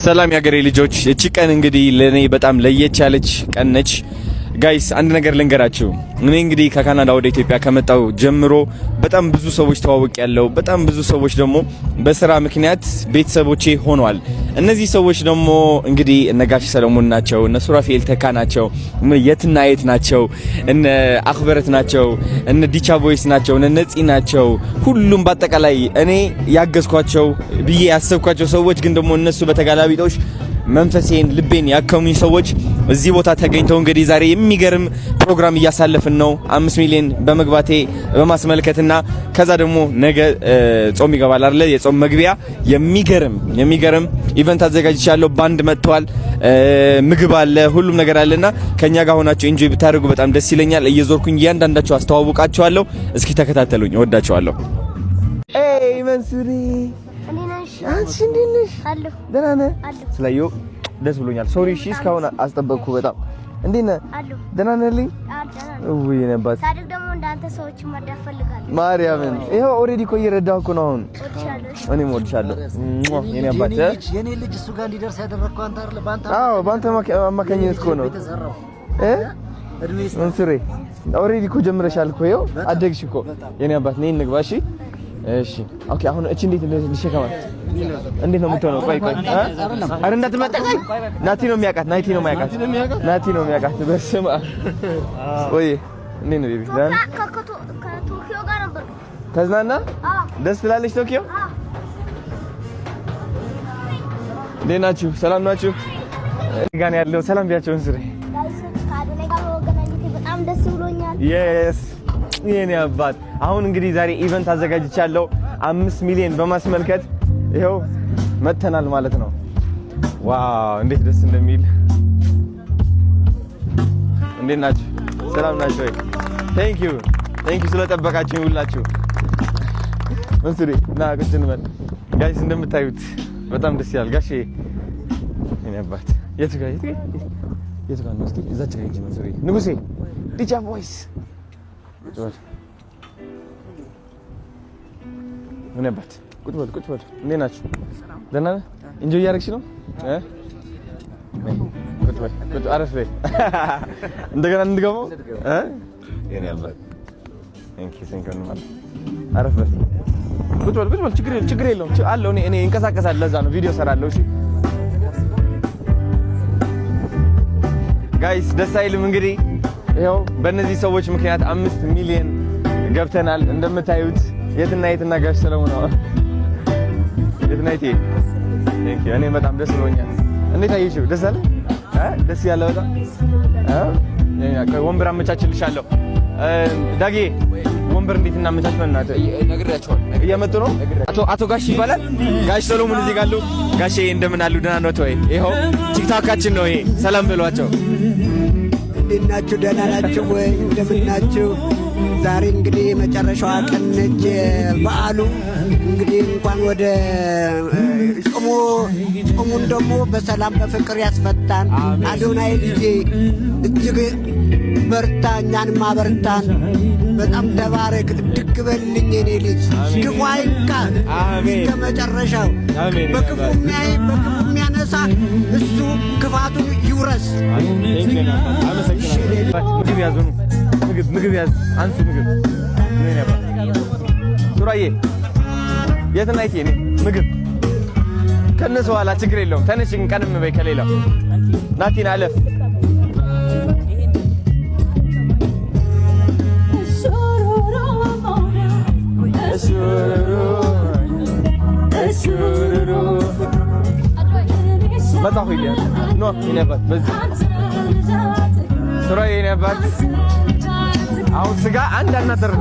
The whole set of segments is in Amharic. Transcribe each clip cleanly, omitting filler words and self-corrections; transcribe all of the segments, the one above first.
ሰላም ያገሬ ልጆች እቺ ቀን እንግዲህ ለኔ በጣም ለየት ያለች ቀን ነች። ጋይስ አንድ ነገር ልንገራችሁ። እኔ እንግዲህ ከካናዳ ወደ ኢትዮጵያ ከመጣው ጀምሮ በጣም ብዙ ሰዎች ተዋውቅ ያለው በጣም ብዙ ሰዎች ደግሞ በስራ ምክንያት ቤተሰቦቼ ሆነዋል። እነዚህ ሰዎች ደግሞ እንግዲህ ነጋሽ ሰለሞን ናቸው፣ እነ ሱራፌል ተካ ናቸው፣ የትና የት ናቸው፣ እነ አክበረት ናቸው፣ እነ ዲቻ ቦይስ ናቸው፣ እነ ነፂ ናቸው። ሁሉም በአጠቃላይ እኔ ያገዝኳቸው ብዬ ያሰብኳቸው ሰዎች ግን ደግሞ እነሱ በተጋላቢጦሽ መንፈሴን ልቤን ያከሙኝ ሰዎች እዚህ ቦታ ተገኝተው እንግዲህ ዛሬ የሚገርም ፕሮግራም እያሳለፍን ነው። 5 ሚሊዮን በመግባቴ በማስመልከትና ከዛ ደግሞ ነገ ጾም ይገባል አይደል? የጾም መግቢያ የሚገርም ኢቨንት አዘጋጅቻለሁ። ባንድ መጥቷል፣ ምግብ አለ፣ ሁሉም ነገር አለና ከኛ ጋር ሆናችሁ ኢንጆይ ብታደርጉ በጣም ደስ ይለኛል። እየዞርኩኝ እያንዳንዳችሁ አስተዋውቃችኋለሁ። እስኪ ተከታተሉኝ። እወዳችኋለሁ። ኤይ መንሱሪ አንቺ እንዴት ነሽ? አለሁ። ደህና ነህ? ስላየሁ ደስ ብሎኛል። ሶሪ እሺ፣ እስካሁን አስጠበቅኩ በጣም። እንዴት ነህ? ደህና ነህ? ውይ ነባት ታዲያ ደግሞ እንዳንተ ሰዎች መርዳት ፈልጋለሁ። ማርያምን ይሄው ኦሬዲ እኮ እየረዳሁ እኮ ነው አሁን። እኔም እወድሻለሁ የኔ አባት። የኔ ልጅ እሱ ጋር እንዲደርስ ያደረግከው አንተ አይደል? ባንተ አማካኝነት እኮ ነው መንሱሬ። ኦሬዲ እኮ ጀምረሻል እኮ ይኸው አደግሽ እኮ የኔ አባት። ነይ እንግባ እሺ። እሺ ኦኬ። አሁን እቺ እንዴት ልሸከማት? እንዴት ነው የምትሆነው? ቆይ አረ እንዳትመጣኝ። ናቲ ነው የሚያውቃት። ናቲ ነው የሚያውቃት። በስመ አብ ወይ እንዴት ነው ቤቢ? ከቶኪዮ ጋር ነበር። ተዝናና? ደስ ትላለች ቶኪዮ። እንዴት ናችሁ? ሰላም ናችሁ? ጋር ያለው ሰላም ቢያቸው እንስሬ ካደለ ጋር ወገናኝቴ በጣም ደስ ብሎኛል። የስ የኔ አባት። አሁን እንግዲህ ዛሬ ኢቨንት አዘጋጅቻለሁ 5 ሚሊዮን በማስመልከት ይሄው መተናል ማለት ነው። ዋው እንዴት ደስ እንደሚል። እንዴት ናችሁ? ሰላም ናችሁ ወይ? ቴንክ ዩ ስለጠበቃችሁኝ ሁላችሁ። መንሱሪ ና ቁጭ እንበል ጋይስ። እንደምታዩት በጣም ደስ ይላል። ጋሼ የኔ አባት የት ጋር ነው? እስቲ እዛች ጋር እንጂ መንሱሪ ንጉሴ ዲቻ ቮይስ ምን ነበር? ቁጭ በል። እንዴት ናችሁ? ደህና ነህ? ኢንጆይ እያደረግሽ ነው? ቁጭ አረፍ በይ። እንደገና እንድገባው የኔ አባት ቴንኪው ማለት አረፍ በል። ቁጭ በል። ችግር የለውም አለው። እኔ እንቀሳቀሳለሁ። ለዛ ነው ቪዲዮ ሰራለሁ። እሺ ጋይስ ደስ አይልም? እንግዲህ ይኸው በእነዚህ ሰዎች ምክንያት 5 ሚሊዮን ገብተናል። እንደምታዩት የትና ጋሽ ሰለሞን ነው። የትናይቴ እኔ በጣም ደስ ብሎኛል። እንዴት አየሽው? ደስ አለ? ደስ ያለ በጣም ወንበር አመቻችልሻለሁ። ዳጌ ወንበር እንዴት እናመቻች? በእናትህ ነግሬያቸዋለሁ። እየመጡ ነው። አቶ ጋሽ ይባላል። ጋሽ ሰለሞን እዚህ ጋር አሉ። ጋሼ እንደምን አሉ? ደህና ነው ወይ? ይኸው ቲክቶካችን ነው ይሄ። ሰላም ብሏቸው። እንዴት ናችሁ? ደህና ናችሁ ወይ? እንደምን ናችሁ? ዛሬ እንግዲህ መጨረሻዋ ቀን ነች በዓሉ። እንግዲህ እንኳን ወደ ጾሙን ደግሞ በሰላም በፍቅር ያስፈታን። አዶናይ ልጄ እጅግ በርታ፣ እኛንም አበርታን። በጣም ተባረክ፣ እድግ በልኝ የኔ ልጅ። ክፉ አይንካህ እስከ መጨረሻው። በክፉ የሚያይ በክፉ የሚያነሳ እሱ ክፋቱን ይውረስ። ምግብ ያዝ። አንሱ ምግብ ምን ያባ ሱራዬ የትና የት ነው ምግብ? ከነሱ ኋላ ችግር የለውም። ተነሽ ቀንም በይ ከሌላው ናቲን አለፍ። መጣሁ ይያ ኖ ይነባት በዚህ ሱራዬ ይነባት። አሁን ስጋ አንድ አናደር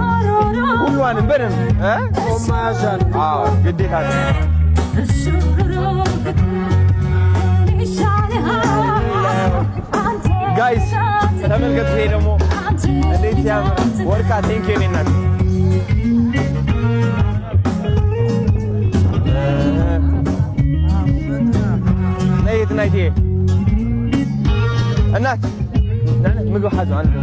ሁሉንም በደንብ ቆማሻል። አዎ ግዴታ ነው ጋይስ። ተመልከቱ። ይሄ ደግሞ እንዴት ያምራል! ወርቃ ቴንኪው የኔ እናት። ነይት ናይቴ እናት ምግብ ሐዙ አንዱ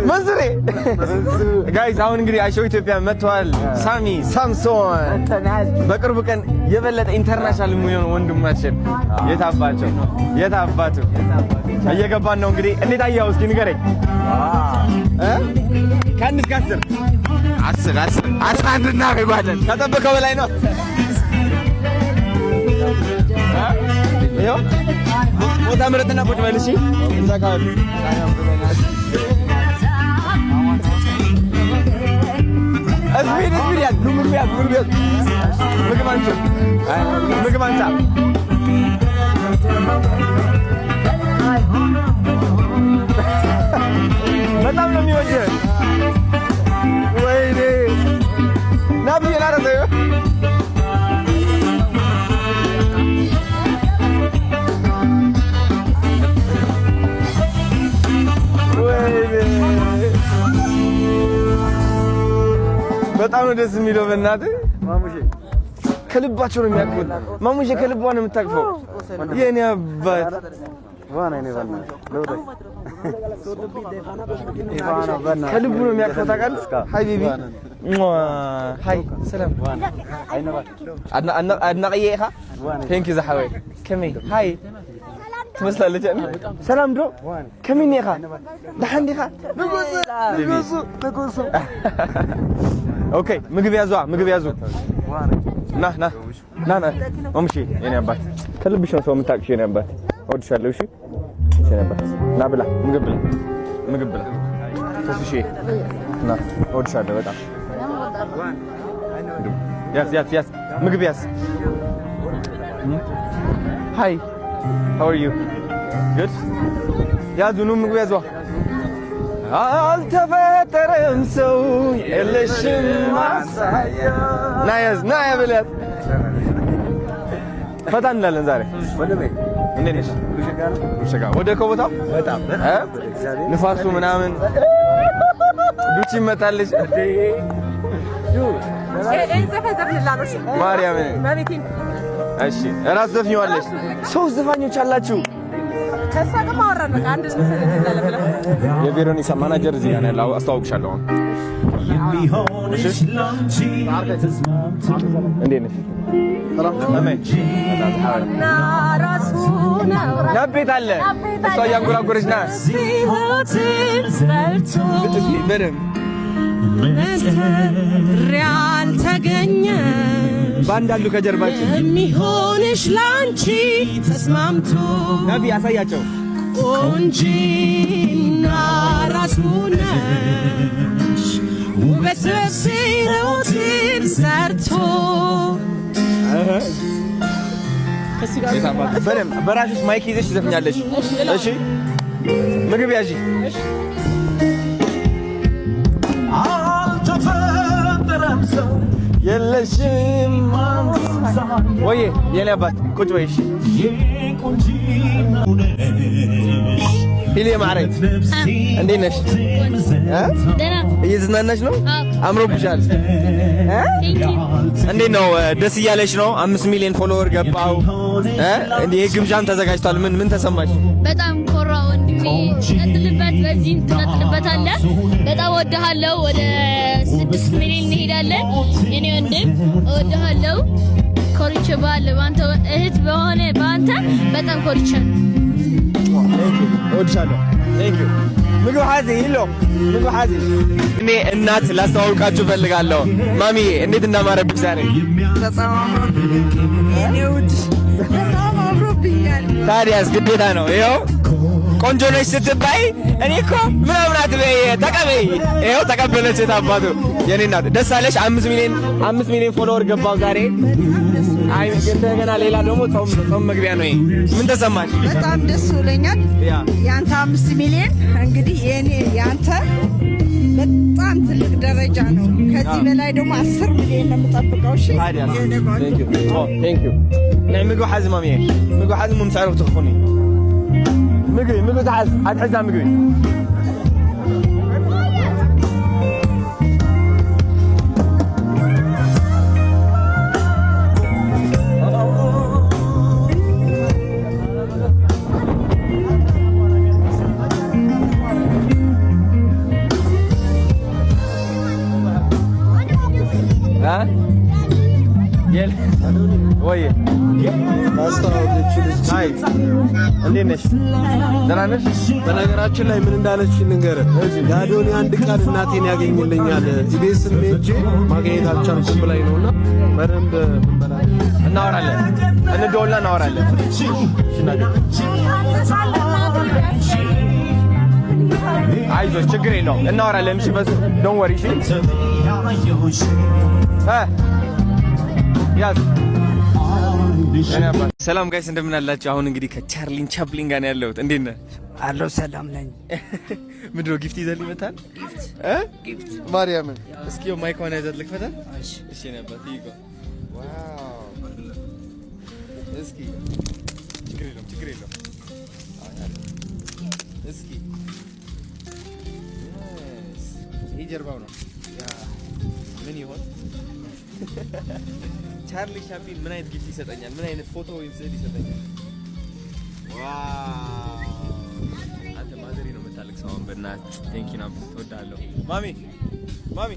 መንሱሬ ጋይስ አሁን እንግዲህ አይሾው ኢትዮጵያ መጥቷል። ሳሚ ሳምሶን በቅርቡ ቀን የበለጠ ኢንተርናሽናል የሚሆን ወንድማችን የታባቱ እየገባን ነው እንግዲህ። እንዴት አየኸው? እስኪ ንገረኝ። ከአንድ እስከ 10 11 እናደርገዋለን። ከጠበቀው በላይ ነው። ይኸው ቦታ ምረጥና ቁጭ በል እሺ። እዛ ጋር እስቢድ ያዝ ምግብ አንሳ በጣም ነው የሚወደው። ወይኔ ና ብዬ ላረሰው በጣም ነው ደስ የሚለው። በእናትህ ማሙሼ ከልባቸው ነው የሚያቅፉት። ማሙሼ ከልቧ ነው የምታቅፈው። የኔ አባት ከልቡ ነው የሚያቅፈው። ታውቃለህ? ሃይ ቤቢ ሃይ ሰላም አድናቅዬ ኢኻ ቴንክ ዩ ዘሓወይ ከመይ ሃይ ትመስላለች። ሰላም ዶ ከመይ ኢኻ ደሓን ዲኻ ንጉሱ ኦኬ ምግብ ያዙ ና ማሙሼ የኔ አባት ከልብሽ ነው ሰው የምታውቅሽ የኔ አባት እወድሻለሁ። እሺ የኔ አባት ና ብላ ምግብ ብላ ተስሺ ና እወድሻለሁ በጣም ያዝ ምግብ ያዝ። ሃይ how are you good ያዙ ነው ምግብ ያዙ። አልተፈጠረም ሰው የለሽም ማሳያ ና ያብላት ፈታ እንላለን ዛሬ። እንዴት ነሽ? ወደ ከቦታው በጣም ንፋሱ ምናምን ዱቺ ይመጣልሽ ማርያም። እሺ እራስ ዘፍኛለሽ። ሶስት ዘፋኞች አላችሁ። የቬሮኒካ ማናጀር እዚህ ጋር ያለው አስተዋውቅሻለሁ። እንዴት ነሽ? ናቤት አለ እሷ እያንጎራጎረች ና በደምብ ሪያል ተገኘ ባንድ አሉ ከጀርባችን የሚሆንሽ ላንቺ ተስማምቶ ናቢ ያሳያቸው ቆንጂና ራሱ ነሽ ውበት ሲሮትን ሰርቶ በደምብ በራስሽ ማይክ ይዘሽ ትዘፍኛለሽ። እሺ ምግብ ያዢ። አልተፈጠረም ሰው የለሽም ወይ የኔ አባት ቁጭ በይ። እሺ ሂሌ ማረኝ እንዴት ነሽ? እየዝናናሽ ነው? አምሮብሻል። እንዴት ነው? ደስ እያለሽ ነው? 5 ሚሊዮን ፎሎወር ገባው። እንዴ ግብዣም ተዘጋጅቷል። ምን ተሰማሽ? በጣም ኮራው ወንድሜ። ቀጥልበት፣ በዚህ ትቀጥልበታለህ። በጣም እወድሃለሁ። ወደ 6 ሚሊዮን እንሄዳለን። የኔ ወንድም እወድሃለሁ። ኮርቼብሃለሁ። ባንተ እህት በሆነ ባንተ በጣም ኮርቻለሁ። እወድሻለሁ። ቴንክ ዩ ምግብ ሀዚ ይሎ ምግብ ሀዚ እኔ እናት ላስተዋውቃችሁ ፈልጋለሁ። ማሚዬ እንዴት እንዳማረብሽ ዛሬ። በጣም አምሮብኛል። ታዲያስ ግዴታ ነው። ይኸው ቆንጆ ነሽ ስትባይ እኔ እኮ ምናምን አትበይ ተቀበይ። ይኸው ተቀበለች። የታባቱ የኔ እናት ደስ አለሽ? 5 ሚሊዮን ፎሎወር ገባው ዛሬ። አይ እንደገና ሌላ ደግሞ ጾም መግቢያ ነው። ምን ተሰማሽ? በጣም ደስ ብሎኛል። ያንተ 5 ሚሊዮን እንግዲህ የኔ ያንተ በጣም ትልቅ ደረጃ ነው። ከዚህ በላይ ደግሞ 10 ሚሊዮን ነው የምጠብቀው። እሺ ቴንክ ዩ ናይ ምግብ ሓዚ ማሚዬ ምግብ ሓዚ ምምሳሩ ትኽፉኒ ምግብ ተሓዝ ኣትሕዛ ምግቢ ሃይ እንዴት ነሽ? ደህና ነሽ? በነገራችን ላይ ምን እንዳለች ልንገርህ። የአዶኒ አንድ ቀን እናቴን ያገኝልኛል ኢቢኤስን ሄጄ ማግኘት አልቻልኩም ብላኝ ነውና በደንብ እናወራለን፣ እንደውልና እናወራለን። አይዞሽ ችግር የለውም እናወራለን። እሺ በስ ዶንት ወሪ እሺ ያዝ ሰላም ጋይስ እንደምን አላችሁ? አሁን እንግዲህ ከቻርሊን ቻፕሊን ጋር ነው ያለሁት። እንዴት ነህ? አለሁ ሰላም ነኝ። ምንድነው ጊፍት ይዘልኝ መጣል? ጊፍት ማርያምን እስኪ ማይክዋን ያዘልክ ልክፈታል? እሺ ነበር ይጎ ዋው እስኪ ችግር የለውም እስኪ ይሄ ጀርባው ነው ያ ምን ይሆን? ቻርሊ ቻፕሊን ምን አይነት ጊፍት ይሰጠኛል? ምን አይነት ፎቶ ወይም ስዕል ይሰጠኛል? ዋው አንተ ማዘሪ ነው የምታለቅሰው። አሁን በእናትህ ቴንክ ዩ ነው እወዳለሁ። ማሚ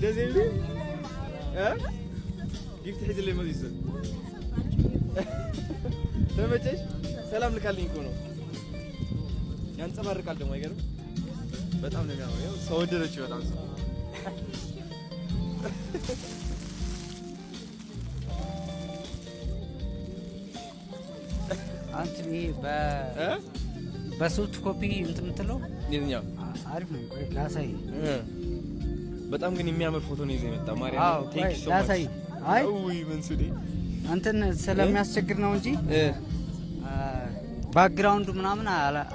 ደዘይሉ ጊፍት ሄዝልኝ ማለት ነው። ተመቸሽ? ሰላም ልካልኝ እኮ ነው። ያንጸባርቃል ደግሞ አይገርም? በጣም ነው የሚያምረው። ሰው ወደረችው በጣም ሰው አንተ ይሄ በሶፍት ኮፒ እንትን የምትለው የትኛው አሪፍ ነው። ቆይ ላሳይ። በጣም ግን የሚያምር ፎቶ ነው ይዘህ የመጣ ማርያም። ቴንክ ዩ ሶ ማች ላሳይ። አይ ውይ መንሱዴ እንትን ስለሚያስቸግር ነው እንጂ ባክግራውንዱ ምናምን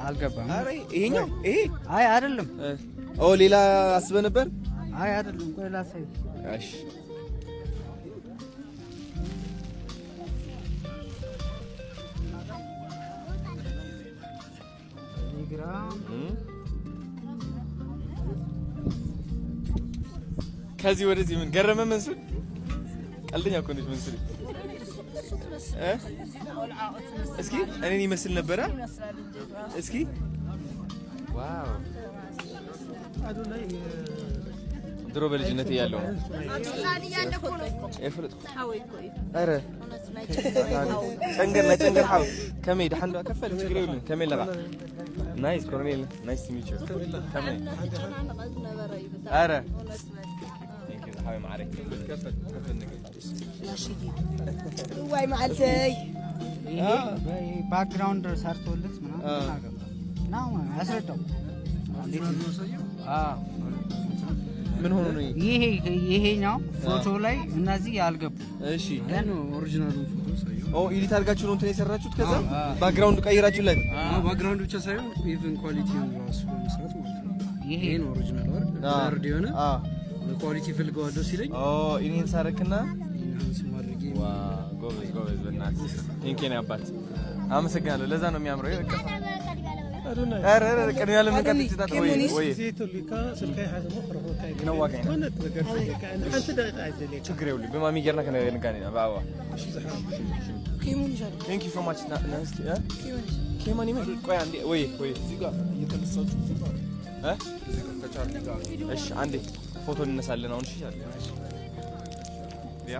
አልገባም። አረ ይሄኛው ይሄ አይ አይደለም። ኦ ሌላ አስበህ ነበር? አይ አይደለም። ቆይ ላሳይ። እሺ ከዚህ ወደዚህ ምን ገረመ መንሱድ? ቀልደኛ እኮ ነች መንሱድ። እስኪ እኔን ይመስል ነበረ። እስኪ ዋው ድሮ በልጅነት ያለው አረ ጨንገር ሐው ከመይ ደሐንዶ ከፈል ችግር የለም ከመይ ለባ ናይስ ኮርኔል ናይስ ቱ ሚት ዩ ከመይ አረ ቴንክ ዩ ሐው ማረክ ከፈል ዋይ ማልተይ ይሄ ባክግራውንድ ሰርቶልት ምናምን አገባ ነው አስረዳው። ምን ሆኖ ነው ይሄኛው ፎቶ ላይ እነዚህ ያልገቡ? እሺ ያን ኦሪጂናሉ ፎቶ ሳይሆን ኦ ኤዲት አድርጋችሁ ነው እንትን የሰራችሁት? ከዛ ባክግራውንድ ቀይራችሁለት? ባክግራውንድ ብቻ ሳይሆን ኢቭን ኳሊቲውን ራሱ በመስራት ማለት ነው። ይሄ ነው ኦሪጂናል አይደል? ዛርድ የሆነ ኳሊቲ ፈልገዋለሁ ሲለኝ ኢንሄንስ አደረክና ኢንሃንስ ማድረግ ጎበዝ በእናትህ ቴንክ ዩ አባት አመሰግናለሁ። ለዛ ነው የሚያምረው። ይበቃ አረ ቅድሚያ ለምን ቀጥታ ወይ ችግር የለውም። በማሚ ገርና ከነጋኔ ነው ባባ ቴንክ ዩ ሶ ማች ናስቲ ኬማኒ ማለት ቆይ አንዴ ወይ እዚህ ጋር እየተነሳችሁ ከቻርሊ ጋር እሺ አንዴ ፎቶ እንነሳለን አሁን። እሺ ያ